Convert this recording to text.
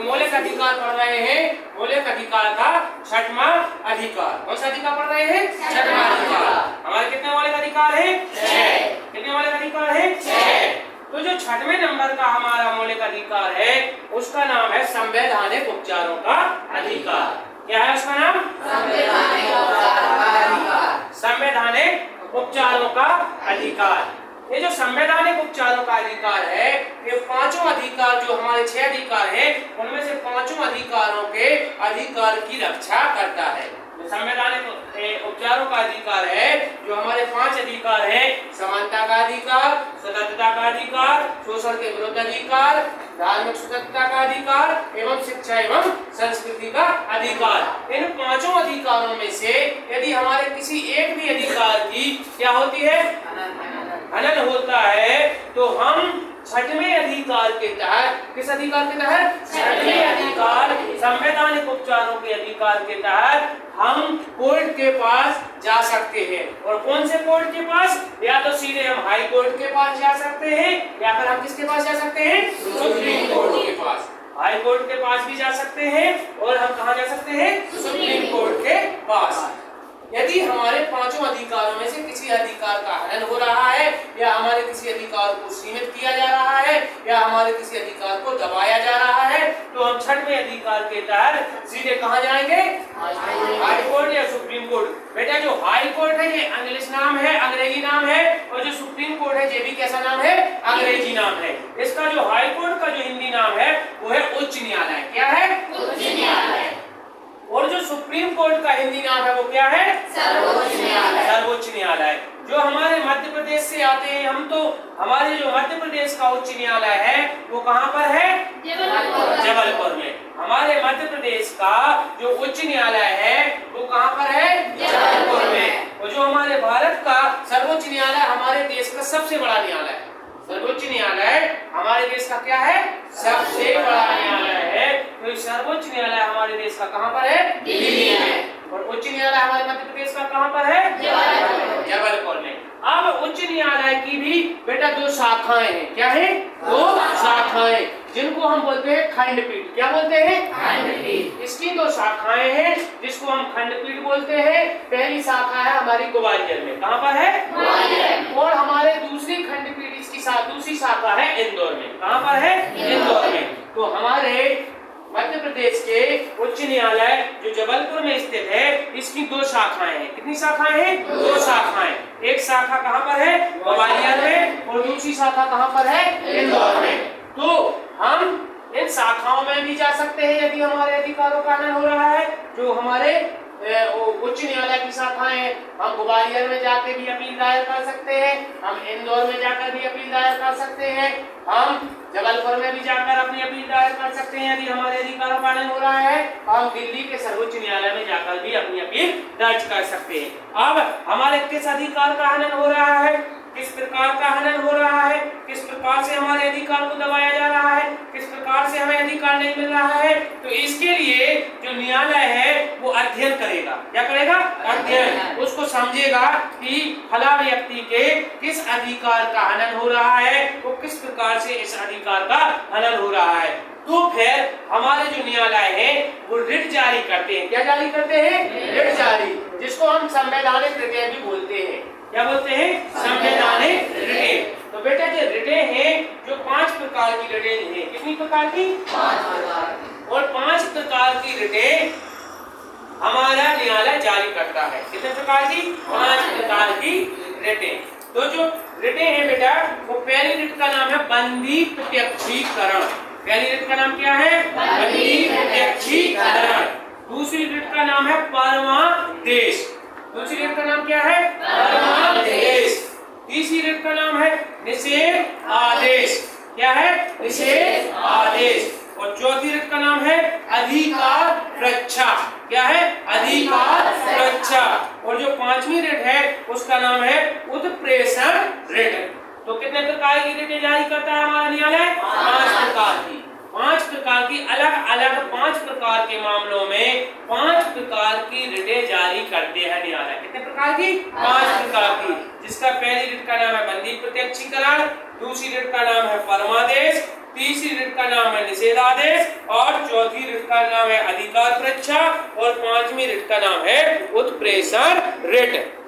मौलिक अधिकार पढ़ रहे हैं, मौलिक अधिकार का छठवां अधिकार। कौन सा अधिकार पढ़ रहे हैं? छठवां अधिकार। हमारे कितने मौलिक अधिकार हैं? 6। कितने मौलिक अधिकार हैं? 6। तो जो छठवें नंबर का हमारा मौलिक अधिकार है उसका नाम है संवैधानिक उपचारों का अधिकार। क्या है उसका नाम? संवैधानिक उपचारों का अधिकार। ये जो संवैधानिक उपचारों का अधिकार है, ये पांचों अधिकार जो हमारे 6 अधिकार हैं उनमें से पांचों अधिकारों के अधिकार की रक्षा करता है। संवैधानिक उपचारों का अधिकार है जो हमारे 5 अधिकार हैं, समानता का अधिकार, स्वतंत्रता का अधिकार, शोषण के विरुद्ध अधिकार, धार्मिक स्वतंत्रता का अधिकार एवं शिक्षा एवं संस्कृति का अधिकार। इन पांचों अधिकारों में से यदि हमारे किसी एक भी अधिकार की क्या होती है? हनन होता है तो हम छठवें अधिकार के तहत, किस अधिकार के तहत? छठवें अधिकार संवैधानिक उपचारों के अधिकार के तहत हम कोर्ट के पास जा सकते हैं। और कौन से कोर्ट के पास? या तो सीधे हम हाई कोर्ट के पास जा सकते हैं या फिर हम किसके पास जा सकते हैं? सुप्रीम कोर्ट के पास। हाई कोर्ट के पास भी जा सकते हैं और हम कहाँ जा सकते हैं? सुप्रीम कोर्ट के पास। यदि हमारे पांचों अधिकारों में से किसी अधिकार का हनन हो रहा है या हमारे किसी अधिकार को सीमित किया जा रहा है या हमारे किसी अधिकार को दबाया जा रहा है तो हम छठवें अधिकार के तहत सीधे कहाँ जाएंगे? हाई कोर्ट या सुप्रीम कोर्ट। बेटा जो हाई कोर्ट है ये इंग्लिश नाम है, अंग्रेजी नाम है, और जो सुप्रीम कोर्ट है ये भी कैसा नाम है? अंग्रेजी नाम है। इसका जो हाई कोर्ट का जो हिंदी नाम है वो है उच्च न्यायालय। क्या है? उच्च न्यायालय। और जो सुप्रीम कोर्ट का हिंदी नाम है वो क्या है? सर्वोच्च न्यायालय। सर्वोच्च न्यायालय। जो हमारे मध्य प्रदेश से आते हैं हम, तो हमारे जो मध्य प्रदेश का उच्च न्यायालय है वो कहाँ पर है? जबलपुर में। हमारे मध्य प्रदेश का जो उच्च न्यायालय है वो कहाँ पर है? जबलपुर में। और जो हमारे भारत का सर्वोच्च न्यायालय हमारे देश का सबसे बड़ा न्यायालय है। सर्वोच्च न्यायालय हमारे देश का क्या है? सबसे बड़ा न्यायालय है। तो सर्वोच्च न्यायालय हमारे देश का कहाँ पर है? दिल्ली में। और उच्च न्यायालय हमारे मध्य प्रदेश का कहाँ पर है? जबलपुर में। अब उच्च न्यायालय की भी बेटा 2 शाखाएं हैं। क्या है? 2 शाखाएं जिनको हम बोलते हैं खंडपीठ। क्या बोलते हैं? खंडपीठ। इसकी 2 शाखाएं हैं जिसको हम खंडपीठ बोलते हैं। पहली शाखा है हमारी ग्वालियर में। कहाँ पर है? ग्वालियर। और हमारे दूसरी खंडपीठ इसकी दूसरी शाखा है इंदौर में। कहाँ पर है? इंदौर में। तो हमारे मध्य प्रदेश के उच्च न्यायालय जो जबलपुर में स्थित है इसकी 2 शाखाएं हैं। कितनी शाखाएं हैं? 2 शाखाएं। एक शाखा कहाँ पर है? ग्वालियर में। और दूसरी शाखा कहाँ पर है? इंदौर में। तो हम इन शाखाओं में भी जा सकते हैं यदि हमारे अधिकारों का हनन हो रहा है। जो हमारे उच्च न्यायालय की शाखाएं हैं, हम ग्वालियर में जाकर भी अपील दायर कर सकते हैं, हम इंदौर में जाकर भी अपील दायर कर सकते हैं, हम जबलपुर में भी जाकर अपनी अपील दायर कर सकते हैं यदि हमारे अधिकारों का हनन हो रहा है। हम दिल्ली के सर्वोच्च न्यायालय में जाकर भी अपनी अपील दर्ज कर सकते हैं। अब हमारे किस अधिकार का हनन हो रहा है, किस प्रकार का हनन हो रहा है, किस प्रकार से हमारे अधिकार को दबाया जा रहा है, किस प्रकार से हमें अधिकार नहीं मिल रहा है, तो इसके लिए जो न्यायालय है वो अध्ययन करेगा। क्या करेगा? अध्ययन। उसको समझेगा कि फला व्यक्ति के किस अधिकार का हनन हो रहा है, वो किस प्रकार से इस अधिकार का हनन हो रहा है। तो फिर हमारे जो न्यायालय है वो रिट जारी करते हैं। क्या जारी करते हैं? रिट जारी, जिसको हम संवैधानिक रिटें भी बोलते हैं। क्या बोलते हैं? संवैधानिक रिटें। तो बेटा जो रिटें हैं जो 5 प्रकार की रिटें हैं। कितनी प्रकार की? 5 प्रकार। और 5 प्रकार की रिटें हमारा न्यायालय जारी करता है। कितने प्रकार की? 5 प्रकार की रिटें। तो जो रिटें हैं बेटा वो पहली रिट का नाम है बंदी प्रत्यक्षीकरण। पहली रिट का नाम क्या है? बंदी प्रत्यक्षीकरण। दूसरी रिट का नाम है परमादेश। दूसरी रिट का नाम क्या है? परमादेश। तीसरी रिट का नाम है निषेध आदेश। क्या है? निषेध आदेश। और चौथी रिट का नाम है अधिकार रक्षा। क्या है? अधिकार रक्षा। और जो 5वीं रिट है उसका नाम है उत्प्रेषण रिट। तो कितने प्रकार की रिटें जारी करता है हमारा न्यायालय? 5 प्रकार की। 5 प्रकार की अलग अलग 5 प्रकार के मामलों में 5 प्रकार की रिटें जारी करते हैं न्यायालय। कितने प्रकार की? 5 प्रकार की। जिसका पहली रिट का नाम है बंदी प्रत्यक्षीकरण, दूसरी रिट का नाम है परमादेश, तीसरी रिट का नाम है निषेधादेश और चौथी रिट का नाम है अधिकार परीक्षा और पांचवी रिट का नाम है उत्प्रेषण रिट।